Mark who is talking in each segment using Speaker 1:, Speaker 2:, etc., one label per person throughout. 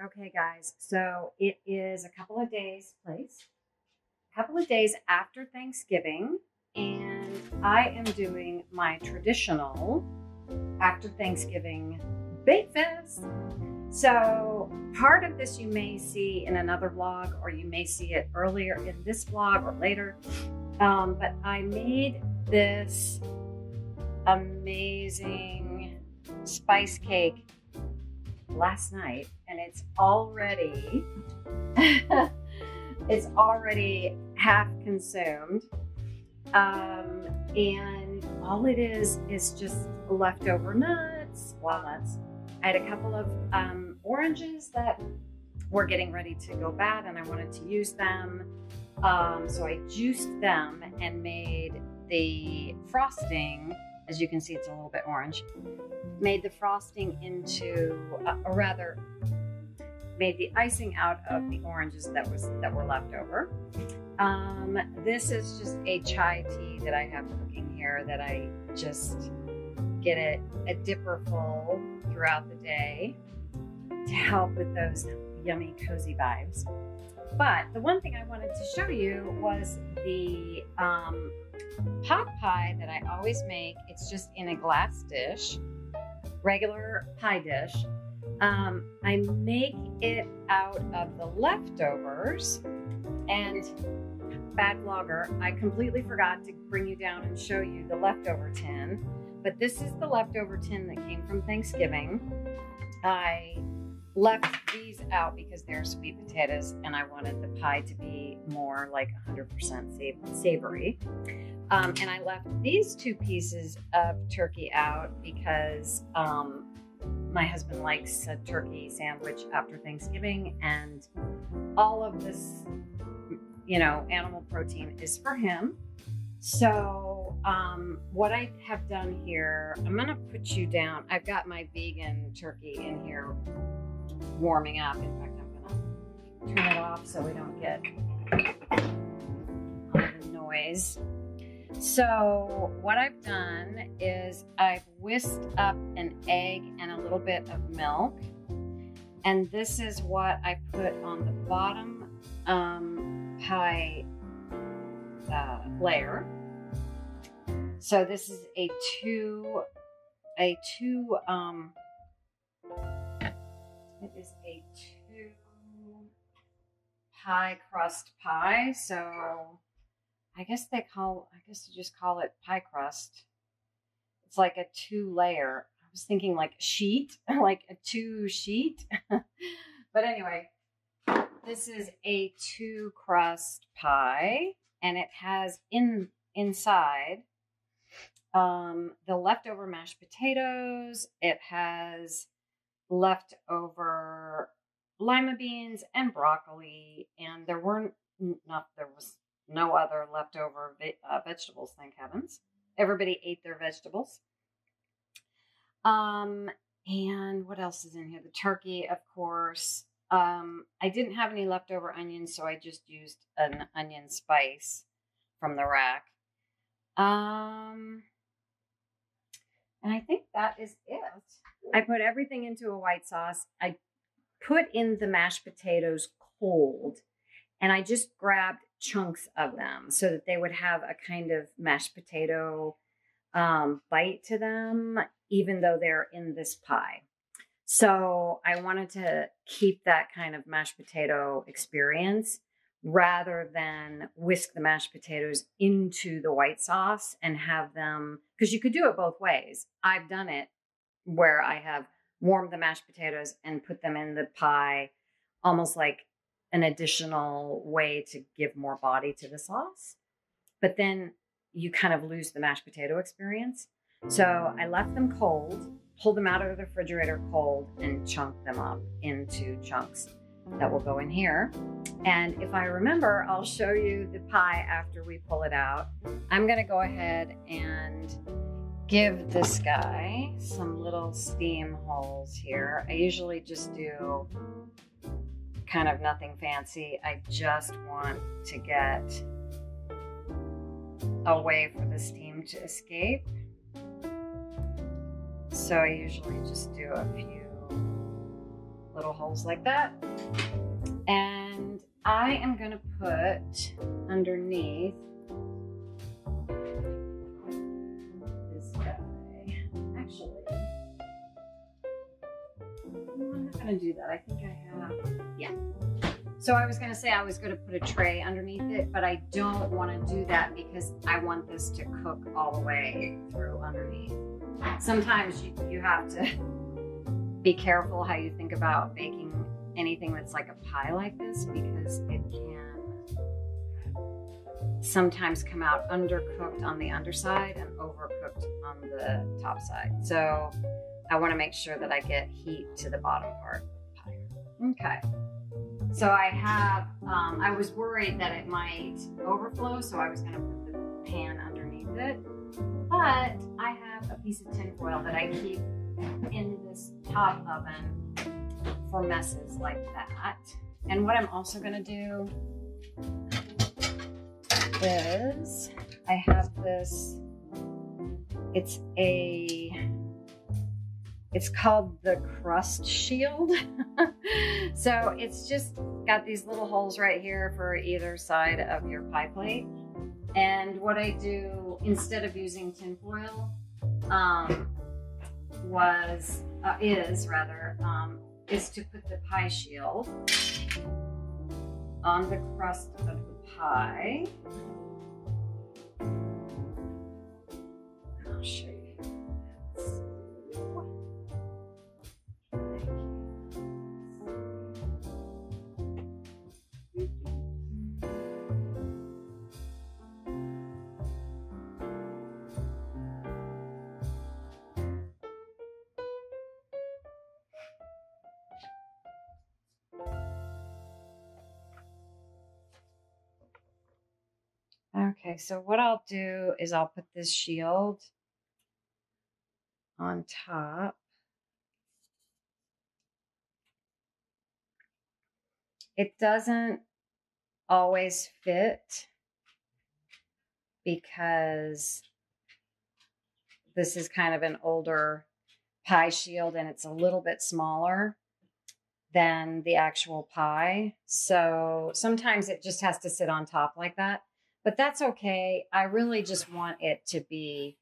Speaker 1: Okay, guys, so it is a couple of days after Thanksgiving, and I am doing my traditional after Thanksgiving bake fest. So part of this you may see in another vlog, or you may see it earlier in this vlog or later. But I made this amazing spice cake last night, and it's already half consumed. And all it is just leftover nuts, walnuts. I had a couple of oranges that were getting ready to go bad, and I wanted to use them. So I juiced them and made the frosting. As you can see, it's a little bit orange. Made the frosting into, or rather, made the icing out of the oranges that were left over. This is just a chai tea that I have cooking here that I just get a dipper full throughout the day to help with those yummy, cozy vibes. But the one thing I wanted to show you was the pot pie that I always make. It's just in a glass dish, regular pie dish. I make it out of the leftovers, and bad vlogger, I completely forgot to bring you down and show you the leftover tin, but this is the leftover tin that came from Thanksgiving. I left these out because they're sweet potatoes, and I wanted the pie to be more like 100% savory. And I left these two pieces of turkey out because my husband likes a turkey sandwich after Thanksgiving, and all of this, you know, animal protein is for him. So what I have done here, I'm gonna put you down. I've got my vegan turkey in here warming up. In fact, I'm gonna turn it off so we don't get all the noise. So what I've done is I've whisked up an egg and a little bit of milk, and this is what I put on the bottom pie layer. So this is a two pie crust pie. So I guess you just call it pie crust. It's like a 2-layer. I was thinking like a sheet, like a 2-sheet. But anyway, this is a 2-crust pie, and it has inside the leftover mashed potatoes. It has leftover lima beans and broccoli, and there was no other leftover vegetables, thank heavens. Everybody ate their vegetables. And what else is in here? The turkey, of course. I didn't have any leftover onions, so I just used an onion spice from the rack. And I think that is it. I put everything into a white sauce. I put in the mashed potatoes cold, and I just grabbed chunks of them so that they would have a kind of mashed potato bite to them, even though they're in this pie. So I wanted to keep that kind of mashed potato experience rather than whisk the mashed potatoes into the white sauce and have them, because you could do it both ways. I've done it where I have warmed the mashed potatoes and put them in the pie, almost like an additional way to give more body to the sauce. But then you kind of lose the mashed potato experience. So I left them cold, pulled them out of the refrigerator cold, and chunked them up into chunks that will go in here. And if I remember, I'll show you the pie after we pull it out. I'm gonna go ahead and give this guy some little steam holes here. I usually just do kind of nothing fancy. I just want to get a way for the steam to escape. So I usually just do a few little holes like that. And I am gonna put underneath this guy. Actually, I'm not gonna do that. I think I have, yeah. So I was gonna say I was gonna put a tray underneath it, but I don't wanna do that because I want this to cook all the way through underneath. Sometimes you have to be careful how you think about baking anything that's like a pie like this, because it can sometimes come out undercooked on the underside and overcooked on the top side. So I want to make sure that I get heat to the bottom part of the pie. Okay. So I have, I was worried that it might overflow, so I was going to put the pan underneath it. But I have a piece of tin foil that I keep in this top oven for messes like that. And what I'm also gonna do is I have this, it's called the crust shield. So it's just got these little holes right here for either side of your pie plate. And what I do instead of using tin foil is to put the pie shield on the crust of the pie. I'll show you. Okay, so what I'll do is I'll put this shield on top. It doesn't always fit because this is kind of an older pie shield and it's a little bit smaller than the actual pie. So sometimes it just has to sit on top like that. But that's okay. I really just want it to be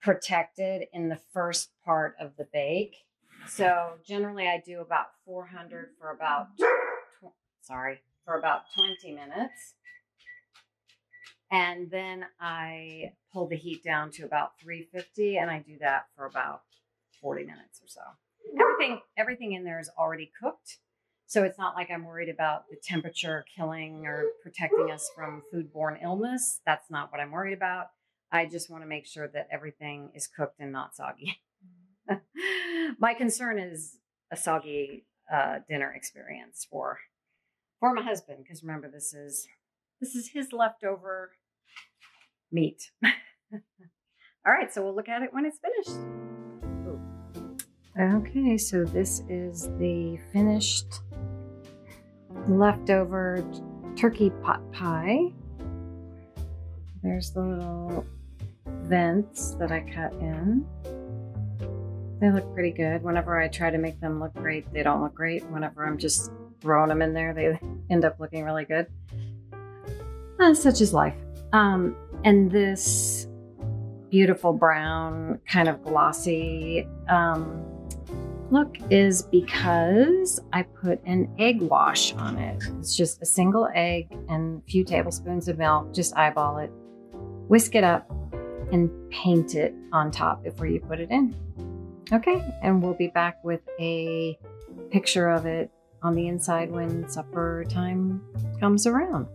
Speaker 1: protected in the first part of the bake. So generally I do about 400 for about, for about 20 minutes. And then I pull the heat down to about 350 and I do that for about 40 minutes or so. Everything in there is already cooked. So it's not like I'm worried about the temperature killing or protecting us from foodborne illness. That's not what I'm worried about. I just want to make sure that everything is cooked and not soggy. My concern is a soggy dinner experience for my husband, because remember, this is his leftover meat. All right, so we'll look at it when it's finished. Ooh. Okay, so this is the finished leftover turkey pot pie. There's the little vents that I cut in. They look pretty good. Whenever I try to make them look great, they don't look great. Whenever I'm just throwing them in there, they end up looking really good. Such is life. And this beautiful brown, kind of glossy look is because I put an egg wash on it. It's just a single egg and a few tablespoons of milk. Just eyeball it, whisk it up, and paint it on top before you put it in. Okay, and we'll be back with a picture of it on the inside when supper time comes around.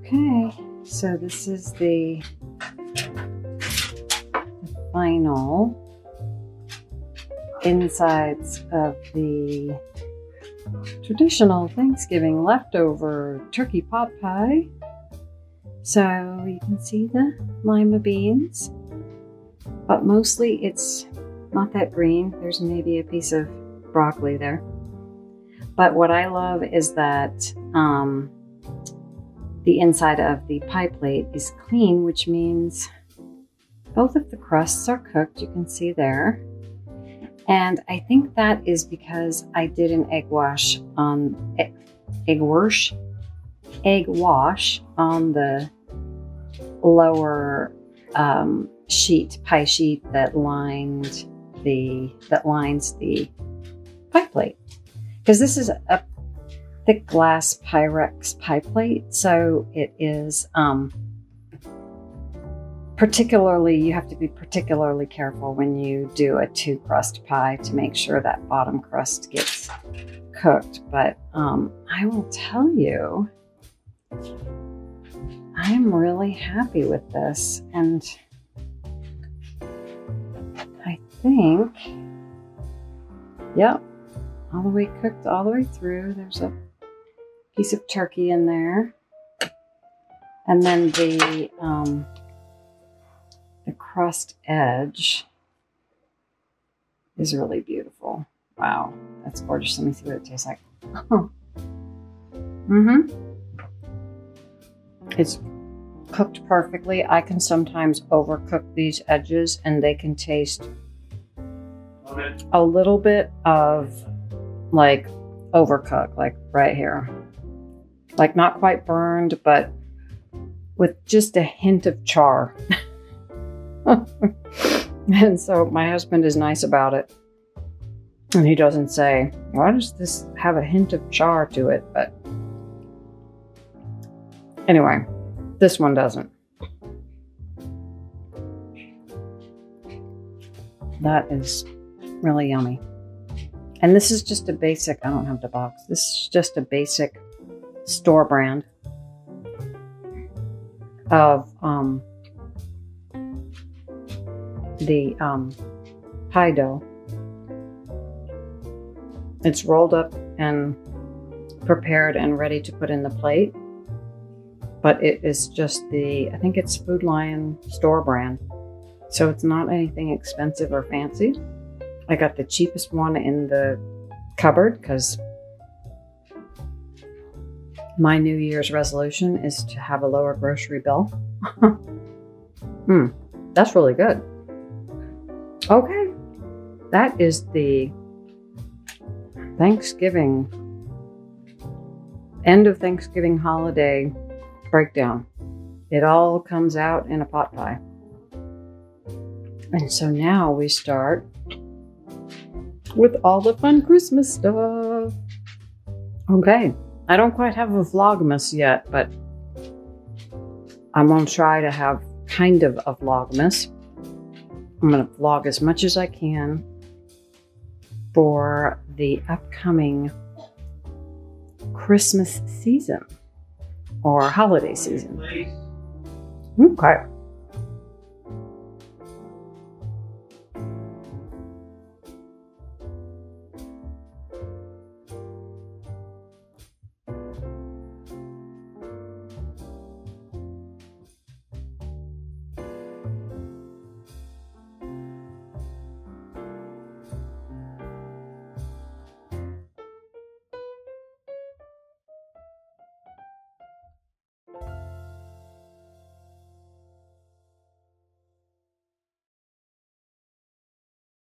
Speaker 1: Okay, so this is the final insides of the traditional Thanksgiving leftover turkey pot pie. So you can see the lima beans, but mostly it's not that green. There's maybe a piece of broccoli there. But what I love is that the inside of the pie plate is clean, which means both of the crusts are cooked. You can see there. And I think that is because I did an egg wash on the lower pie sheet that lines the pie plate. Because this is a thick glass Pyrex pie plate, so it is you have to be particularly careful when you do a 2-crust pie to make sure that bottom crust gets cooked. But I will tell you, I'm really happy with this, and I think, yep, all the way cooked all the way through. There's a piece of turkey in there, and then the crust edge is really beautiful. Wow, that's gorgeous. Let me see what it tastes like. It's cooked perfectly. I can sometimes overcook these edges and they can taste a little bit of like overcooked, like right here. Like not quite burned, but with just a hint of char. And so my husband is nice about it. And he doesn't say, why does this have a hint of char to it? But anyway, this one doesn't. That is really yummy. And this is just a basic, I don't have the box. This is just a basic store brand of the pie dough. It's rolled up and prepared and ready to put in the plate, but it is just I think it's Food Lion store brand, so it's not anything expensive or fancy. I got the cheapest one in the cupboard because my New Year's resolution is to have a lower grocery bill. That's really good. Okay, that is the end of Thanksgiving holiday breakdown. It all comes out in a pot pie. And so now we start with all the fun Christmas stuff. Okay, I don't quite have a Vlogmas yet, but I'm gonna try to have kind of a Vlogmas. I'm gonna vlog as much as I can for the upcoming Christmas season or holiday season. Okay.